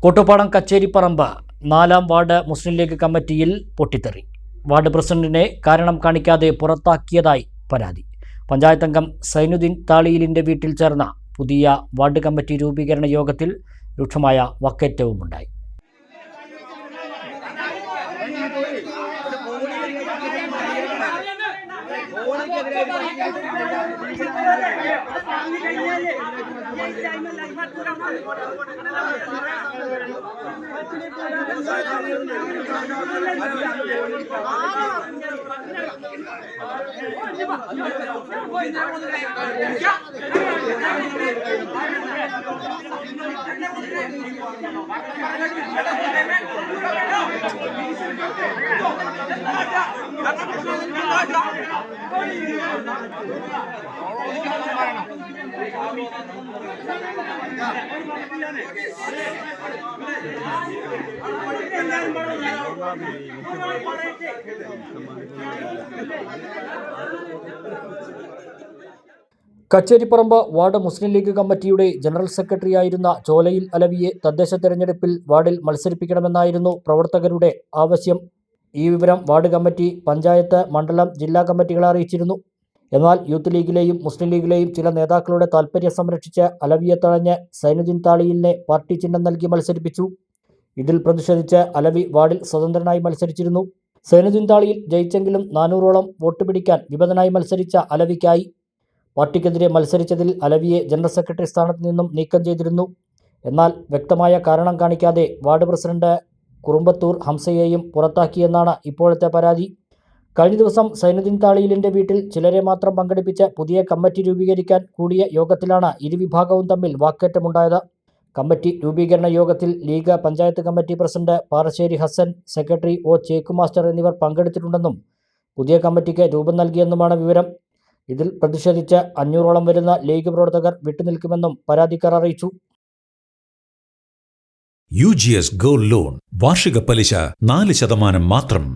Kottappadam Kacheripparambu 4-ാം ward മുസ്ലിം league കമ്മിറ്റിയിൽ പൊട്ടിത്തെറി. Ward പ്രസിഡന്റിനെ കാരണം കാണിക്കാതെ പുറത്താക്കിയതായി പരാതി. പഞ്ചായത്ത് അംഗം സൈനുദ്ദീൻ താളിയിലിന്റെ വീട്ടിൽ ചേർന്ന പുതിയ വാർഡ് കമ്മിറ്റി രൂപീകരണ യോഗത്തിൽ രൂക്ഷമായ വാക്കേറ്റവുമുണ്ടായി. കച്ചേരിപ്പറമ്പ് വാർഡ് മുസ്ലിം ലീഗ് കമ്മിറ്റിയുടെ ജനറൽ സെക്രട്ടറിയായിരുന്ന ചോലയിൽ അലവിയെ തദ്ദേശ തെരഞ്ഞെടുപ്പിൽ വാർഡിൽ മത്സരിപ്പിക്കണമെന്നായിരുന്നു പ്രവർത്തകരുടെ ആവശ്യം. ഈ വിവരം വാർഡ് കമ്മിറ്റി, പഞ്ചായത്ത്, മണ്ഡലം, ജില്ലാ കമ്മിറ്റികളെ അറിയിച്ചിരുന്നു. എന്നാൽ യൂത്ത് ലീഗിലെയും മുസ്ലിം ലീഗിലെയും ചില നേതാക്കളുടെ താൽപ്പര്യം സംരക്ഷിച്ച് അലവിയെ തഴഞ്ഞ് സൈനുദ്ദീൻ താളിയിലിനെ പാർട്ടി ചിഹ്നം നൽകി മത്സരിപ്പിച്ചു. ഇതിൽ പ്രതിഷേധിച്ച് അലവി വാർഡിൽ സ്വതന്ത്രനായി മത്സരിച്ചിരുന്നു. സൈനുദ്ദീൻ താളിയിൽ ജയിച്ചെങ്കിലും 400ഓളം വോട്ട് പിടിക്കാൻ വിമതനായി മത്സരിച്ച അലവിക്കായി. പാർട്ടിക്കെതിരെ മത്സരിച്ചതിൽ അലവിയെ ജനറൽ സെക്രട്ടറി സ്ഥാനത്ത് നിന്നും നീക്കം ചെയ്തിരുന്നു. എന്നാൽ വ്യക്തമായ കാരണം കാണിക്കാതെ വാർഡ് പ്രസിഡന്റ് കുറുമ്പത്തൂർ ഹംസയെയും പുറത്താക്കിയെന്നാണ് ഇപ്പോഴത്തെ പരാതി. കഴിഞ്ഞ ദിവസം സൈനുദ്ദീൻ താളിയിലിന്റെ വീട്ടിൽ ചിലരെ മാത്രം പങ്കെടുപ്പിച്ച് പുതിയ കമ്മിറ്റി രൂപീകരിക്കാൻ കൂടിയ യോഗത്തിലാണ് ഇരുവിഭാഗവും തമ്മിൽ വാക്കേറ്റമുണ്ടായത്. കമ്മിറ്റി രൂപീകരണ യോഗത്തിൽ league panchayat committee president Parassery Hasan, secretary O Chekku master എന്നിവർ പങ്കെടുത്തിട്ടുണ്ടെന്നും പുതിയ കമ്മിറ്റിക്ക് രൂപം നൽകിയെന്നുമാണ് വിവരം. ഇതിൽ പ്രതിഷേധിച്ച് 500ഓളം വരുന്ന ലീഗ് പ്രവർത്തകർ വിട്ടുനിൽക്കുമെന്നും പരാതിക്കാർ അറിയിച്ചു. UGS ഗോൾഡ് ലോൺ വാർഷിക പലിശ 4% മാത്രം.